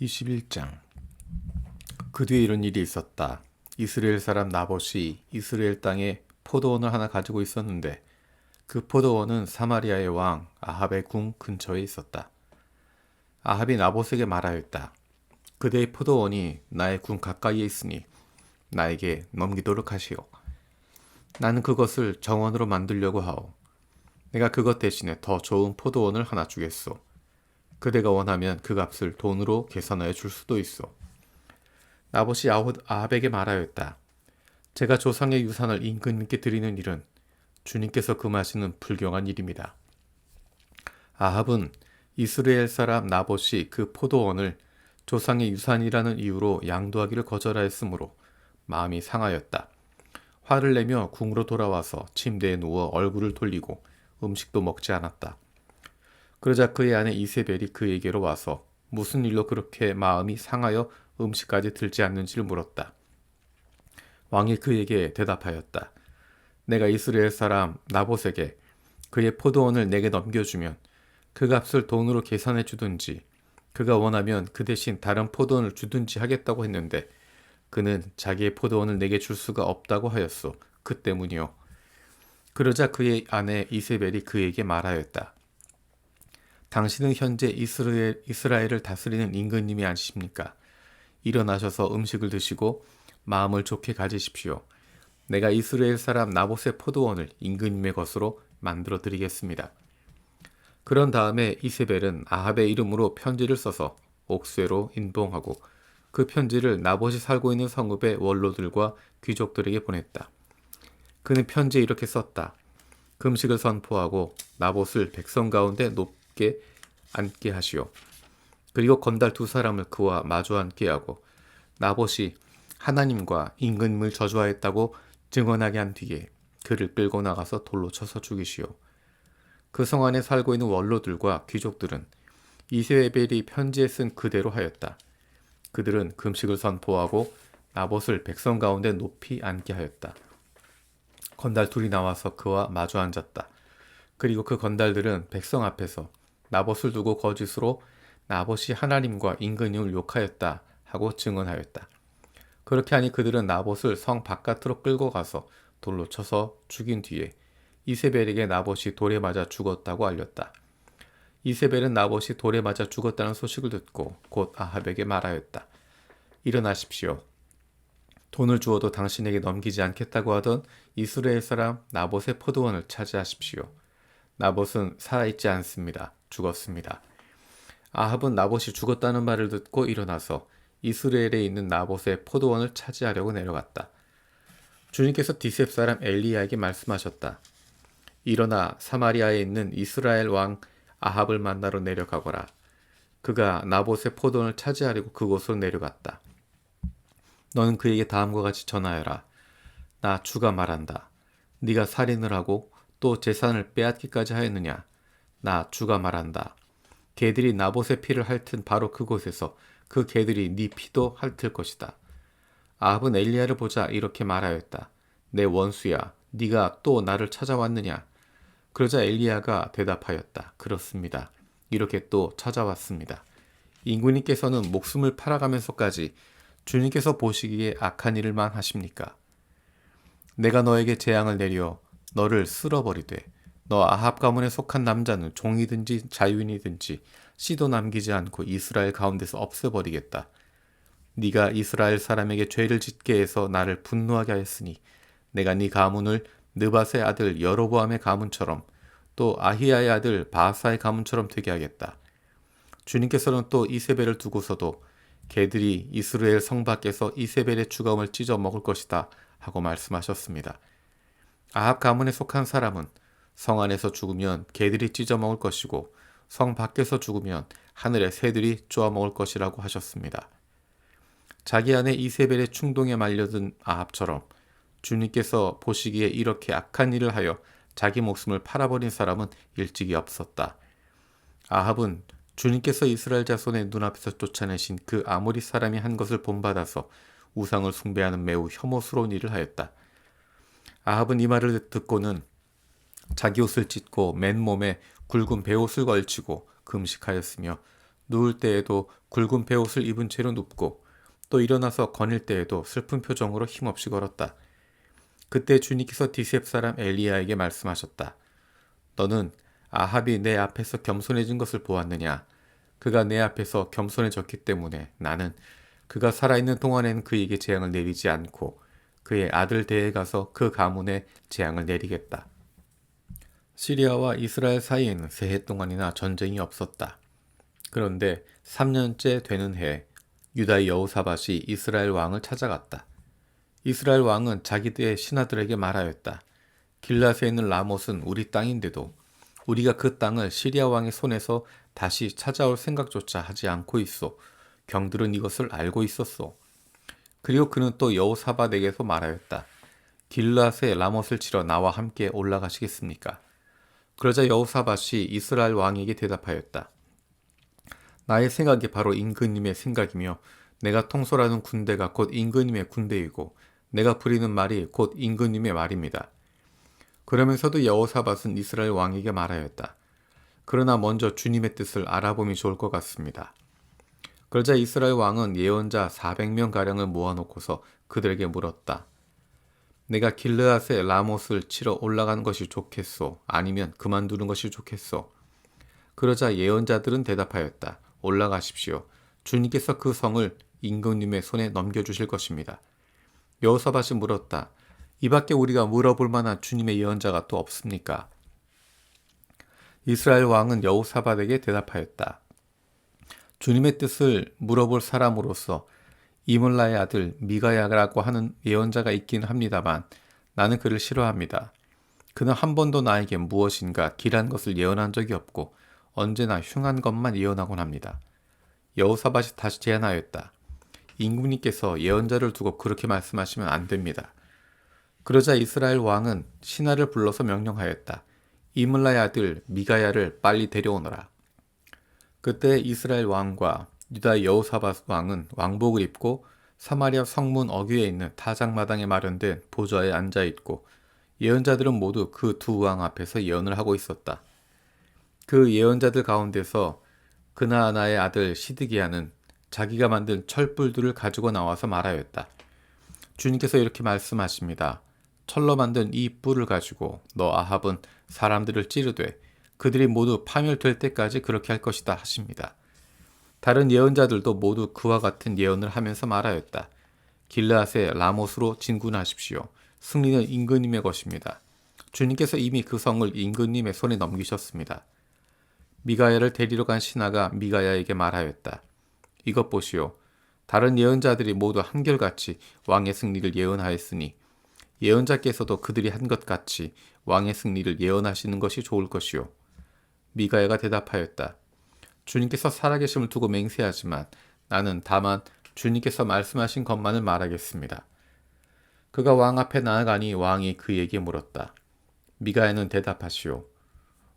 21장. 그 뒤에 이런 일이 있었다. 이스라엘 사람 나봇이 이스라엘 땅에 포도원을 하나 가지고 있었는데 그 포도원은 사마리아의 왕 아합의 궁 근처에 있었다. 아합이 나봇에게 말하였다. 그대의 포도원이 나의 궁 가까이에 있으니 나에게 넘기도록 하시오. 나는 그것을 정원으로 만들려고 하오. 내가 그것 대신에 더 좋은 포도원을 하나 주겠소. 그대가 원하면 그 값을 돈으로 계산하여 줄 수도 있어. 나봇이 아합에게 말하였다. 제가 조상의 유산을 임금님께 드리는 일은 주님께서 금하시는 불경한 일입니다. 아합은 이스라엘 사람 나봇이 그 포도원을 조상의 유산이라는 이유로 양도하기를 거절하였으므로 마음이 상하였다. 화를 내며 궁으로 돌아와서 침대에 누워 얼굴을 돌리고 음식도 먹지 않았다. 그러자 그의 아내 이세벨이 그에게로 와서 무슨 일로 그렇게 마음이 상하여 음식까지 들지 않는지를 물었다. 왕이 그에게 대답하였다. 내가 이스라엘 사람 나봇에게 그의 포도원을 내게 넘겨주면 그 값을 돈으로 계산해 주든지 그가 원하면 그 대신 다른 포도원을 주든지 하겠다고 했는데 그는 자기의 포도원을 내게 줄 수가 없다고 하였소. 그 때문이요. 그러자 그의 아내 이세벨이 그에게 말하였다. 당신은 현재 이스라엘을 다스리는 임금님이 아니십니까? 일어나셔서 음식을 드시고 마음을 좋게 가지십시오. 내가 이스라엘 사람 나봇의 포도원을 임금님의 것으로 만들어 드리겠습니다. 그런 다음에 이세벨은 아합의 이름으로 편지를 써서 옥쇄로 인봉하고 그 편지를 나봇이 살고 있는 성읍의 원로들과 귀족들에게 보냈다. 그는 편지에 이렇게 썼다. 금식을 선포하고 나봇을 백성 가운데 높게 앉게 하시오. 그리고 건달 두 사람을 그와 마주 앉게 하고 나봇이 하나님과 임금님을 저주하였다고 증언하게 한 뒤에 그를 끌고 나가서 돌로 쳐서 죽이시오. 그 성 안에 살고 있는 원로들과 귀족들은 이세벨이 편지에 쓴 그대로 하였다. 그들은 금식을 선포하고 나봇을 백성 가운데 높이 앉게 하였다. 건달 둘이 나와서 그와 마주 앉았다. 그리고 그 건달들은 백성 앞에서 나봇을 두고 거짓으로 나봇이 하나님과 임금님을 욕하였다 하고 증언하였다. 그렇게 하니 그들은 나봇을 성 바깥으로 끌고 가서 돌로 쳐서 죽인 뒤에 이세벨에게 나봇이 돌에 맞아 죽었다고 알렸다. 이세벨은 나봇이 돌에 맞아 죽었다는 소식을 듣고 곧 아합에게 말하였다. 일어나십시오. 돈을 주어도 당신에게 넘기지 않겠다고 하던 이스라엘 사람 나봇의 포도원을 차지하십시오. 나봇은 살아있지 않습니다. 죽었습니다. 아합은 나봇이 죽었다는 말을 듣고 일어나서 이스라엘에 있는 나봇의 포도원을 차지하려고 내려갔다. 주님께서 디셉 사람 엘리야에게 말씀하셨다. 일어나 사마리아에 있는 이스라엘 왕 아합을 만나러 내려가거라. 그가 나봇의 포도원을 차지하려고 그곳으로 내려갔다. 너는 그에게 다음과 같이 전하여라. 나 주가 말한다. 네가 살인을 하고 또 재산을 빼앗기까지 하였느냐? 나 주가 말한다. 개들이 나봇의 피를 핥은 바로 그곳에서 그 개들이 네 피도 핥을 것이다. 아합은 엘리야를 보자 이렇게 말하였다. 내 원수야, 네가 또 나를 찾아왔느냐? 그러자 엘리야가 대답하였다. 그렇습니다. 이렇게 또 찾아왔습니다. 임금님께서는 목숨을 팔아가면서까지 주님께서 보시기에 악한 일을만 하십니까? 내가 너에게 재앙을 내려 너를 쓸어버리되 너 아합 가문에 속한 남자는 종이든지 자유인이든지 씨도 남기지 않고 이스라엘 가운데서 없애버리겠다. 네가 이스라엘 사람에게 죄를 짓게 해서 나를 분노하게 하였으니 내가 네 가문을 느밧의 아들 여로보암의 가문처럼 또 아히야의 아들 바사의 가문처럼 되게 하겠다. 주님께서는 또 이세벨을 두고서도 개들이 이스라엘 성 밖에서 이세벨의 주검을 찢어 먹을 것이다 하고 말씀하셨습니다. 아합 가문에 속한 사람은 성 안에서 죽으면 개들이 찢어 먹을 것이고 성 밖에서 죽으면 하늘의 새들이 쪼아 먹을 것이라고 하셨습니다. 자기 아내 이세벨의 충동에 말려든 아합처럼 주님께서 보시기에 이렇게 악한 일을 하여 자기 목숨을 팔아버린 사람은 일찍이 없었다. 아합은 주님께서 이스라엘 자손의 눈앞에서 쫓아내신 그 아모리 사람이 한 것을 본받아서 우상을 숭배하는 매우 혐오스러운 일을 하였다. 아합은 이 말을 듣고는 자기 옷을 찢고 맨몸에 굵은 베옷을 걸치고 금식하였으며 누울 때에도 굵은 베옷을 입은 채로 눕고 또 일어나서 거닐 때에도 슬픈 표정으로 힘없이 걸었다. 그때 주님께서 디셉 사람 엘리야에게 말씀하셨다. 너는 아합이 내 앞에서 겸손해진 것을 보았느냐? 그가 내 앞에서 겸손해졌기 때문에 나는 그가 살아있는 동안에는 그에게 재앙을 내리지 않고 그의 아들 대에 가서 그 가문에 재앙을 내리겠다. 시리아와 이스라엘 사이에는 세 해 동안이나 전쟁이 없었다. 그런데 3년째 되는 해 유다의 여호사밧이 이스라엘 왕을 찾아갔다. 이스라엘 왕은 자기들의 신하들에게 말하였다. 길앗에 있는 라못은 우리 땅인데도 우리가 그 땅을 시리아 왕의 손에서 다시 찾아올 생각조차 하지 않고 있어. 경들은 이것을 알고 있었소. 그리고 그는 또 여호사밧에게서 말하였다. 길앗에 라못을 치러 나와 함께 올라가시겠습니까? 그러자 여호사밧이 이스라엘 왕에게 대답하였다. 나의 생각이 바로 임금님의 생각이며 내가 통솔하는 군대가 곧 임금님의 군대이고 내가 부리는 말이 곧 임금님의 말입니다. 그러면서도 여호사밧은 이스라엘 왕에게 말하였다. 그러나 먼저 주님의 뜻을 알아보면 좋을 것 같습니다. 그러자 이스라엘 왕은 예언자 400명가량을 모아놓고서 그들에게 물었다. 내가 길르앗에 라못을 치러 올라가는 것이 좋겠소? 아니면 그만두는 것이 좋겠소? 그러자 예언자들은 대답하였다. 올라가십시오. 주님께서 그 성을 임금님의 손에 넘겨주실 것입니다. 여호사밧이 물었다. 이 밖에 우리가 물어볼 만한 주님의 예언자가 또 없습니까? 이스라엘 왕은 여호사밧에게 대답하였다. 주님의 뜻을 물어볼 사람으로서 이물라의 아들 미가야라고 하는 예언자가 있긴 합니다만 나는 그를 싫어합니다. 그는 한 번도 나에게 무엇인가 길한 것을 예언한 적이 없고 언제나 흉한 것만 예언하곤 합니다. 여호사밧이 다시 제안하였다. 임금님께서 예언자를 두고 그렇게 말씀하시면 안 됩니다. 그러자 이스라엘 왕은 신하를 불러서 명령하였다. 이물라의 아들 미가야를 빨리 데려오너라. 그때 이스라엘 왕과 유다의 여호사밧 왕은 왕복을 입고 사마리아 성문 어귀에 있는 타작마당에 마련된 보좌에 앉아있고 예언자들은 모두 그 두 왕 앞에서 예언을 하고 있었다. 그 예언자들 가운데서 그나아나의 아들 시드기야는 자기가 만든 철불들을 가지고 나와서 말하였다. 주님께서 이렇게 말씀하십니다. 철로 만든 이 뿔을 가지고 너 아합은 사람들을 찌르되 그들이 모두 파멸될 때까지 그렇게 할 것이다 하십니다. 다른 예언자들도 모두 그와 같은 예언을 하면서 말하였다. 길르앗의 라못으로 진군하십시오. 승리는 임금님의 것입니다. 주님께서 이미 그 성을 임금님의 손에 넘기셨습니다. 미가야를 데리러 간 신하가 미가야에게 말하였다. 이것 보시오. 다른 예언자들이 모두 한결같이 왕의 승리를 예언하였으니 예언자께서도 그들이 한 것 같이 왕의 승리를 예언하시는 것이 좋을 것이오. 미가야가 대답하였다. 주님께서 살아계심을 두고 맹세하지만 나는 다만 주님께서 말씀하신 것만을 말하겠습니다. 그가 왕 앞에 나아가니 왕이 그에게 물었다. 미가야는 대답하시오.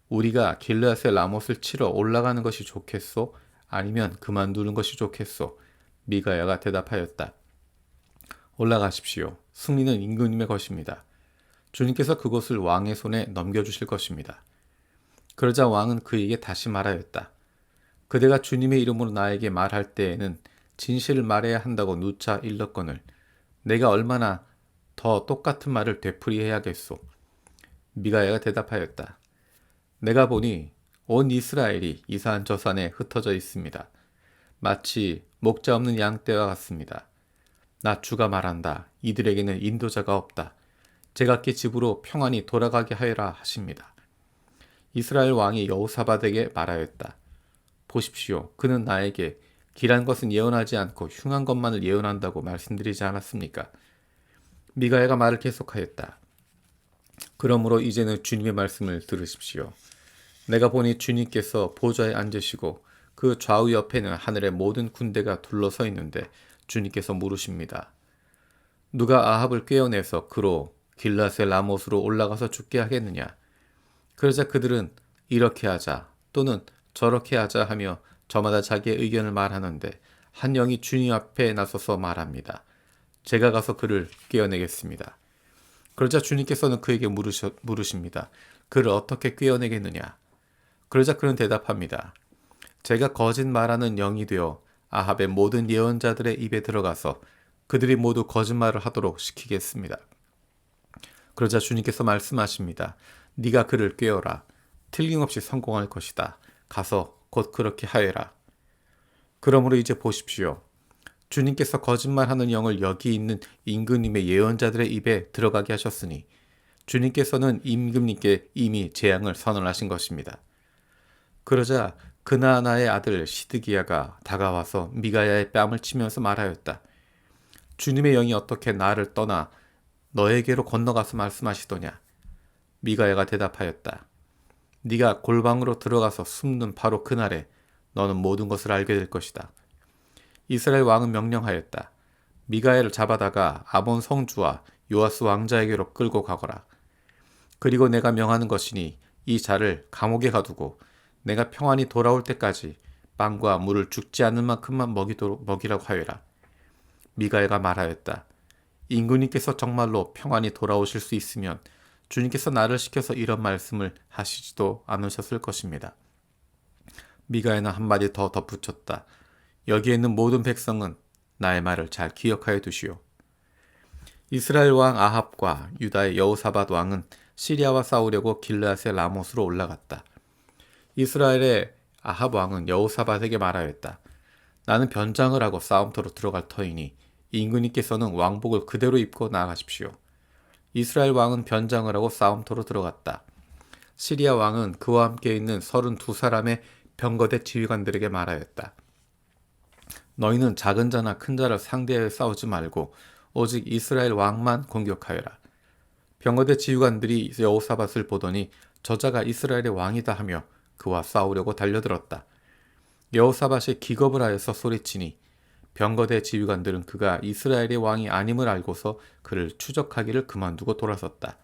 우리가 길르앗의 라못을 치러 올라가는 것이 좋겠소? 아니면 그만두는 것이 좋겠소? 미가야가 대답하였다. 올라가십시오. 승리는 임금님의 것입니다. 주님께서 그곳을 왕의 손에 넘겨주실 것입니다. 그러자 왕은 그에게 다시 말하였다. 그대가 주님의 이름으로 나에게 말할 때에는 진실을 말해야 한다고 누차 일렀거늘 내가 얼마나 더 똑같은 말을 되풀이해야겠소. 미가야가 대답하였다. 내가 보니 온 이스라엘이 이산 저산에 흩어져 있습니다. 마치 목자 없는 양떼와 같습니다. 나 주가 말한다. 이들에게는 인도자가 없다. 제각기 집으로 평안히 돌아가게 하여라 하십니다. 이스라엘 왕이 여호사밧에게 말하였다. 보십시오. 그는 나에게 길한 것은 예언하지 않고 흉한 것만을 예언한다고 말씀드리지 않았습니까? 미가야가 말을 계속하였다. 그러므로 이제는 주님의 말씀을 들으십시오. 내가 보니 주님께서 보좌에 앉으시고 그 좌우 옆에는 하늘의 모든 군대가 둘러서 있는데 주님께서 물으십니다. 누가 아합을 꿰어내서 그로 길앗의 라못으로 올라가서 죽게 하겠느냐? 그러자 그들은 이렇게 하자 또는 저렇게 하자 하며 저마다 자기의 의견을 말하는데 한 영이 주님 앞에 나서서 말합니다. 제가 가서 그를 꿰어내겠습니다. 그러자 주님께서는 그에게 물으십니다. 그를 어떻게 꿰어내겠느냐? 그러자 그는 대답합니다. 제가 거짓말하는 영이 되어 아합의 모든 예언자들의 입에 들어가서 그들이 모두 거짓말을 하도록 시키겠습니다. 그러자 주님께서 말씀하십니다. 네가 그를 꾀어라. 틀림없이 성공할 것이다. 가서 곧 그렇게 하여라. 그러므로 이제 보십시오. 주님께서 거짓말하는 영을 여기 있는 임금님의 예언자들의 입에 들어가게 하셨으니 주님께서는 임금님께 이미 재앙을 선언하신 것입니다. 그러자 그나아나의 아들 시드기야가 다가와서 미가야의 뺨을 치면서 말하였다. 주님의 영이 어떻게 나를 떠나 너에게로 건너가서 말씀하시더냐? 미가야가 대답하였다. 네가 골방으로 들어가서 숨는 바로 그날에 너는 모든 것을 알게 될 것이다. 이스라엘 왕은 명령하였다. 미가야를 잡아다가 아몬 성주와 요아스 왕자에게로 끌고 가거라. 그리고 내가 명하는 것이니 이 자를 감옥에 가두고 내가 평안히 돌아올 때까지 빵과 물을 죽지 않는 만큼만 먹이라고 하여라. 미가야가 말하였다. 임금님께서 정말로 평안히 돌아오실 수 있으면 주님께서 나를 시켜서 이런 말씀을 하시지도 않으셨을 것입니다. 미가야는 한마디 더 덧붙였다. 여기에 있는 모든 백성은 나의 말을 잘 기억하여 두시오. 이스라엘 왕 아합과 유다의 여호사밧 왕은 시리아와 싸우려고 길르앗의 라못으로 올라갔다. 이스라엘의 아합 왕은 여호사밧에게 말하였다. 나는 변장을 하고 싸움터로 들어갈 터이니 임금님께서는 왕복을 그대로 입고 나아가십시오. 이스라엘 왕은 변장을 하고 싸움터로 들어갔다. 시리아 왕은 그와 함께 있는 32사람의 병거대 지휘관들에게 말하였다. 너희는 작은 자나 큰 자를 상대하여 싸우지 말고 오직 이스라엘 왕만 공격하여라. 병거대 지휘관들이 여호사밧을 보더니 저자가 이스라엘의 왕이다 하며 그와 싸우려고 달려들었다. 여호사밧이 기겁을 하여서 소리치니 병거대 지휘관들은 그가 이스라엘의 왕이 아님을 알고서 그를 추적하기를 그만두고 돌아섰다.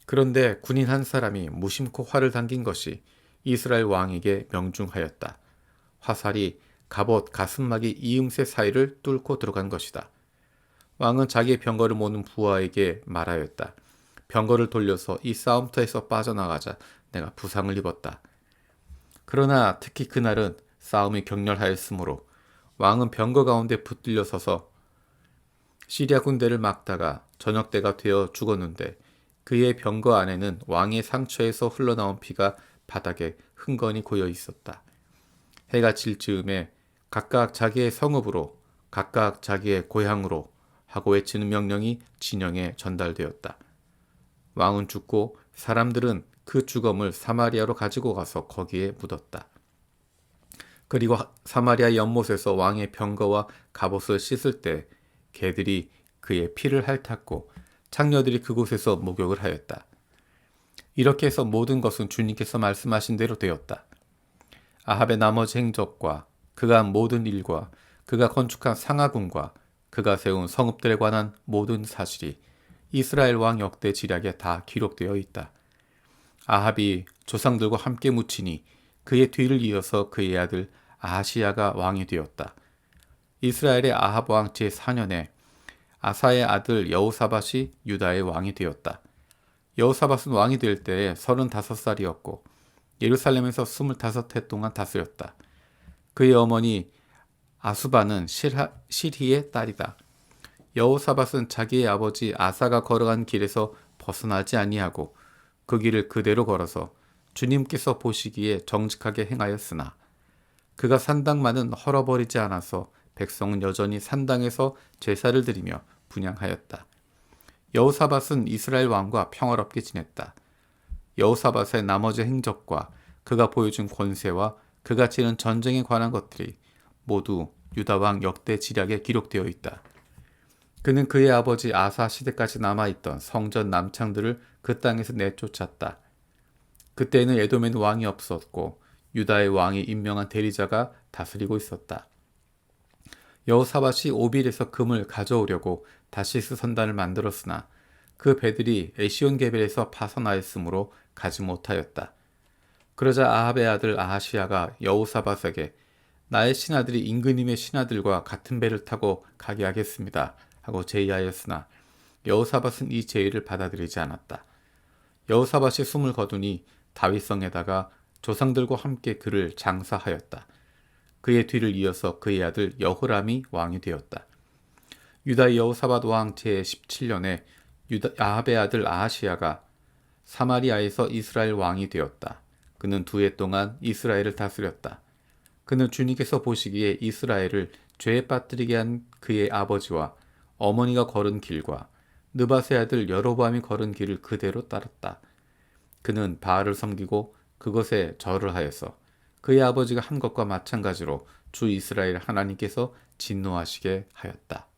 그런데 군인 한 사람이 무심코 활을 당긴 것이 이스라엘 왕에게 명중하였다. 화살이 갑옷 가슴막이 이음새 사이를 뚫고 들어간 것이다. 왕은 자기의 병거를 모는 부하에게 말하였다. 병거를 돌려서 이 싸움터에서 빠져나가자. 내가 부상을 입었다. 그러나 특히 그날은 싸움이 격렬하였으므로 왕은 병거 가운데 붙들려 서서 시리아 군대를 막다가 저녁 때가 되어 죽었는데 그의 병거 안에는 왕의 상처에서 흘러나온 피가 바닥에 흥건히 고여 있었다. 해가 질 즈음에 각각 자기의 성읍으로 각각 자기의 고향으로 하고 외치는 명령이 진영에 전달되었다. 왕은 죽고 사람들은 그 죽음을 사마리아로 가지고 가서 거기에 묻었다. 그리고 사마리아 연못에서 왕의 병거와 갑옷을 씻을 때 개들이 그의 피를 핥았고 창녀들이 그곳에서 목욕을 하였다. 이렇게 해서 모든 것은 주님께서 말씀하신 대로 되었다. 아합의 나머지 행적과 그가 한 모든 일과 그가 건축한 상하궁과 그가 세운 성읍들에 관한 모든 사실이 이스라엘 왕 역대 지략에 다 기록되어 있다. 아합이 조상들과 함께 묻히니 그의 뒤를 이어서 그의 아들 아하시야가 왕이 되었다. 이스라엘의 아합 왕 제4년에 아사의 아들 여호사밧이 유다의 왕이 되었다. 여호사밧은 왕이 될 때에 35살이었고 예루살렘에서 25해 동안 다스렸다. 그의 어머니 아수바는 실히의 딸이다. 여호사밧은 자기의 아버지 아사가 걸어간 길에서 벗어나지 아니하고 그 길을 그대로 걸어서 주님께서 보시기에 정직하게 행하였으나 그가 산당만은 헐어버리지 않아서 백성은 여전히 산당에서 제사를 드리며 분향하였다. 여호사밧은 이스라엘 왕과 평화롭게 지냈다. 여호사밧의 나머지 행적과 그가 보여준 권세와 그가 치른 전쟁에 관한 것들이 모두 유다 왕 역대 지략에 기록되어 있다. 그는 그의 아버지 아사 시대까지 남아있던 성전 남창들을 그 땅에서 내쫓았다. 그때에는 에돔에는 왕이 없었고 유다의 왕이 임명한 대리자가 다스리고 있었다. 여호사밧이 오빌에서 금을 가져오려고 다시스 선단을 만들었으나 그 배들이 에시온게벨에서 파선하였으므로 가지 못하였다. 그러자 아합의 아들 아하시야가 여호사밧에게 나의 신하들이 임금님의 신하들과 같은 배를 타고 가게 하겠습니다 하고 제의하였으나 여호사밧은 이 제의를 받아들이지 않았다. 여호사밧이 숨을 거두니 다윗성에다가 조상들과 함께 그를 장사하였다. 그의 뒤를 이어서 그의 아들 여호람이 왕이 되었다. 유다의 여호사밧 왕 제17년에 아합의 아들 아하시야가 사마리아에서 이스라엘 왕이 되었다. 그는 2해 동안 이스라엘을 다스렸다. 그는 주님께서 보시기에 이스라엘을 죄에 빠뜨리게 한 그의 아버지와 어머니가 걸은 길과 느밧의 아들 여로보암이 걸은 길을 그대로 따랐다. 그는 바알을 섬기고 그것에 절을 하여서 그의 아버지가 한 것과 마찬가지로 주 이스라엘 하나님께서 진노하시게 하였다.